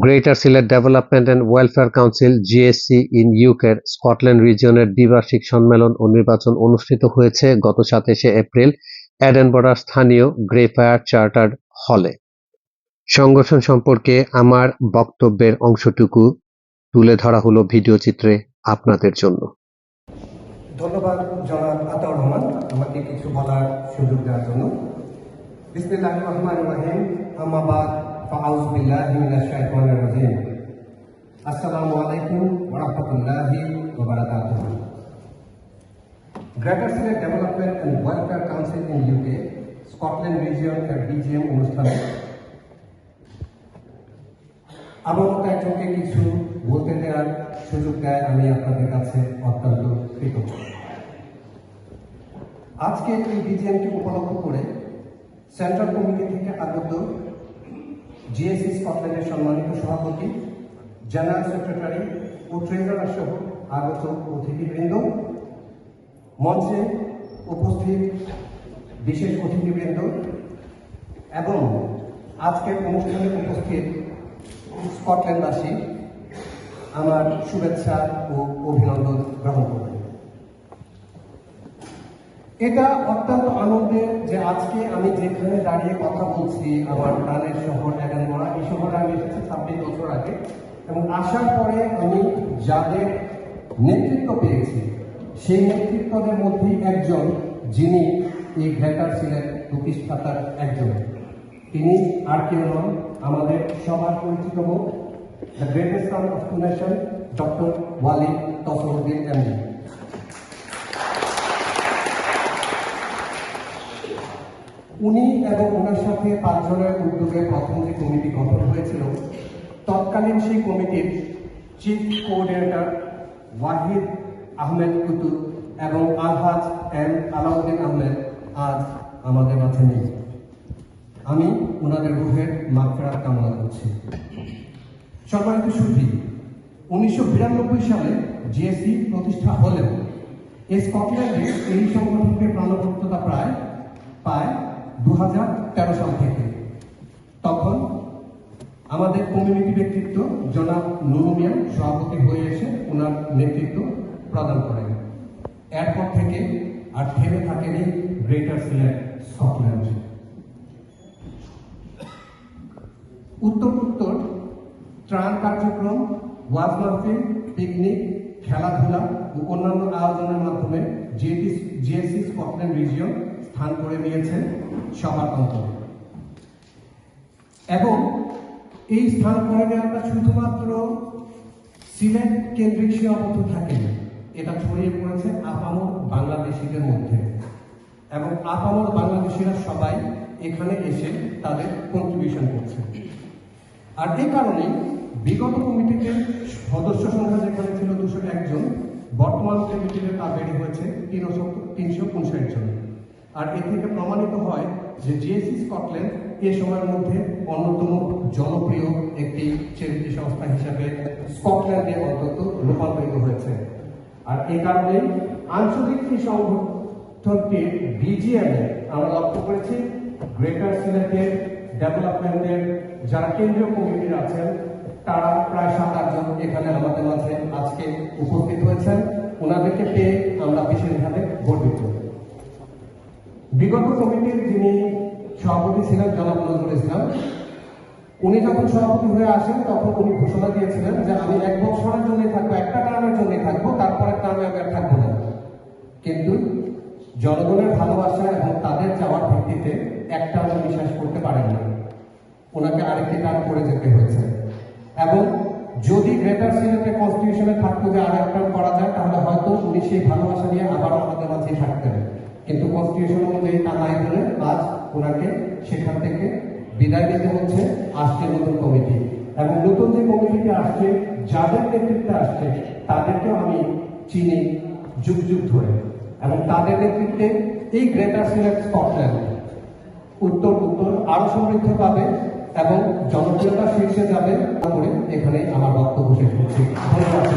Greater Sylhet development and welfare council GSC in ইউকের Scotland রিজিয়নের দ্বিবার্ষিক সম্মেলন ও নির্বাচন অনুষ্ঠিত হয়েছে গত 27শে এপ্রিল এডেনবরার স্থানীয় গ্রেফায়ার চার্টার্ড হলে। সংগঠন সম্পর্কে আমার বক্তব্যের অংশটুকু তুলে ধরা হলো ভিডিও চিত্রে আপনাদের জন্য। ধন্যবাদ জনাব আতাউর রহমান আমাকে কিছু বলার সুযোগ দেওয়ার জন্য। বিসমিল্লাহির রহমানির রহিম। আম্মা বাদ ফাআউযু বিল্লাহি মিনাশ শাইতানির রাজিম। আসসালামু আলাইকুম ওয়া রাহমাতুল্লাহি ওয়া বারাকাতুহু। Greater Sylhet development and welfare council in UK Scotland region এর বিজিএম অনুষ্ঠানে আমার মতো একজনকে কিছু বলতে দেওয়ার সুযোগ দেয় আমি আপনাদের কাছে অত্যন্ত কৃতজ্ঞ। আজকে এই বিজিএমকে উপলক্ষ করে সেন্ট্রাল কমিটি থেকে আগত জিএসসি স্কটল্যান্ডের সম্মানিত সভাপতি, জেনারেল সেক্রেটারি ও ট্রেজারার সহ আগত অতিথিবৃন্দ, মঞ্চে উপস্থিত বিশেষ অতিথিবৃন্দ এবং আজকের অনুষ্ঠানে উপস্থিত স্কটল্যান্ডবাসী আমার শুভেচ্ছা ও অভিনন্দন গ্রহণ করবেন। এটা অত্যন্ত আনন্দের যে আজকে আমি যেখানে দাঁড়িয়ে কথা বলছি, আমার প্রাণের শহর এডেনবরা, এই শহরে আমি এসেছি 26 বছর আগে এবং আসার পরে আমি যাদের নেতৃত্ব পেয়েছি সেই নেতৃত্বদের মধ্যেই একজন, যিনি এই গ্রেটার সিলেট প্রতিষ্ঠাতার একজন। তিনি আর কেউ নন, আমাদের সবার পরিচিত মুখ, the greatest son of two nation, doctor Walid Tasaruddin MD. উনি এবং ওনার সাথে 5 জনের উদ্যোগে প্রথম যে কমিটি গঠন হয়েছিল, তৎকালীন সেই কমিটির চিফ কোঅর্ডিনেটর ওয়াহিদ আহমেদ কুতুব এবং আলহাজ এম আলাউদ্দিন আহমেদ আজ আমাদের মাঝে নেই। আমি ওনাদের রুহের মাগফিরাত কামনা করছি। সম্মানিত সুধী, 1992 সালে জিএসসি প্রতিষ্ঠা হলেও এই স্কটল্যান্ডে এই সংগঠনকে প্রাণবন্ততা পায় 2013 সাল থেকে। তখন আমাদের কমিউনিটি ব্যক্তিত্ব জনাব নুরু মিয়া সভাপতি হয়ে এসে ওনার নেতৃত্ব প্রদান করেন। এরপর থেকে আর থেমে থাকেনি গ্রেটার সিলেট স্কটল্যান্ড। উত্তর ত্রাণ কার্যক্রম, ওয়াজ মাহফিল, পিকনিক, খেলাধুলা ও অন্যান্য আয়োজনের মাধ্যমে জিএসসি স্কটল্যান্ড রিজিয়ন স্থান করে নিয়েছে সবার অন্তরে। এবং এই স্থান করে নেওয়াটা শুধুমাত্র সিলেট কেন্দ্রিক সীমাবদ্ধ থাকেনি, এটা ছড়িয়ে পড়েছে আপামর বাংলাদেশিদের মধ্যে এবং আপামর বাংলাদেশিরা সবাই এখানে এসে তাদের কন্ট্রিবিউশন করছে। আর এই কারণে বিগত কমিটিতে সদস্য সংখ্যা যেখানে ছিল 201 জন, বর্তমান কমিটিতে তা বেড়ে হয়েছে 359 জন। আর এ থেকে প্রমাণিত হয় যে জিএসসি স্কটল্যান্ড এ সময়ের মধ্যে অন্যতম জনপ্রিয় একটি চ্যারিটি সংস্থা হিসাবে স্কটল্যান্ডে অন্তত রূপান্তরিত হয়েছে। আর এই কারণে আঞ্চলিক এই সংগঠনটির বিজিএমে আমরা লক্ষ্য করেছি গ্রেটার সিলেটের ডেভেলপমেন্টের যারা কেন্দ্রীয় কমিটির আছেন তারা প্রায় 7-8 জন এখানে আমাদের মাঝে আজকে উপস্থিত হয়েছেন। ওনাদেরকে পেয়ে আমরা বিশেষভাবে গর্বিত। বিগত কমিটির যিনি সভাপতি ছিলেন জনাব নজরুল ইসলাম, উনি যখন সভাপতি হয়ে আসেন তখন উনি ঘোষণা দিয়েছিলেন যে আমি 1 বছরের জন্যই থাকবো, একটা টার্মের জন্যই থাকবো, তারপরে টার্মে আমি আর থাকবো না। কিন্তু জনগণের ভালোবাসা এবং তাদের চাওয়ার ভিত্তিতে একটা বিশ্বাস করতে পারেন না, ওনাকে আরেকটি টার্ম করে যেতে হয়েছে। এবং যদি গ্রেটার সিলেটে কনস্টিটিউশনে থাকতো যে আর একটা করা যায়, তাহলে হয়তো উনি সেই ভালোবাসা নিয়ে আবার আমাদের মাঝে থাকতেন। কিন্তু কনস্টিটিউশন অনুযায়ী তা নাই বলে আজ ওনাকে সেখান থেকে বিদায় নিতে হচ্ছে। আসছে নতুন কমিটি এবং নতুন যে কমিটিতে আসছে, যাদের নেতৃত্বে আসছে তাদেরকেও আমি চিনি যুগ যুগ ধরে এবং তাদের নেতৃত্বে এই গ্রেটার সিলেট স্কটল্যান্ড উত্তর আরো সমৃদ্ধ পাবে এবং জনপ্রিয়তা শীর্ষে যাবে। এখানে আমার বক্তব্য শেষ করছি। ধন্যবাদ।